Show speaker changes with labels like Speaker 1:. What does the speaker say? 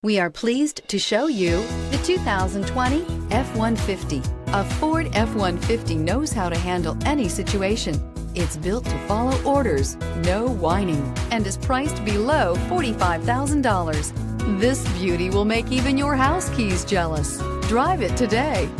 Speaker 1: We are pleased to show you the 2020 F-150. A Ford F-150 knows how to handle any situation. It's built to follow orders, no whining, and is priced below $45,000. This beauty will make even your house keys jealous. Drive it today.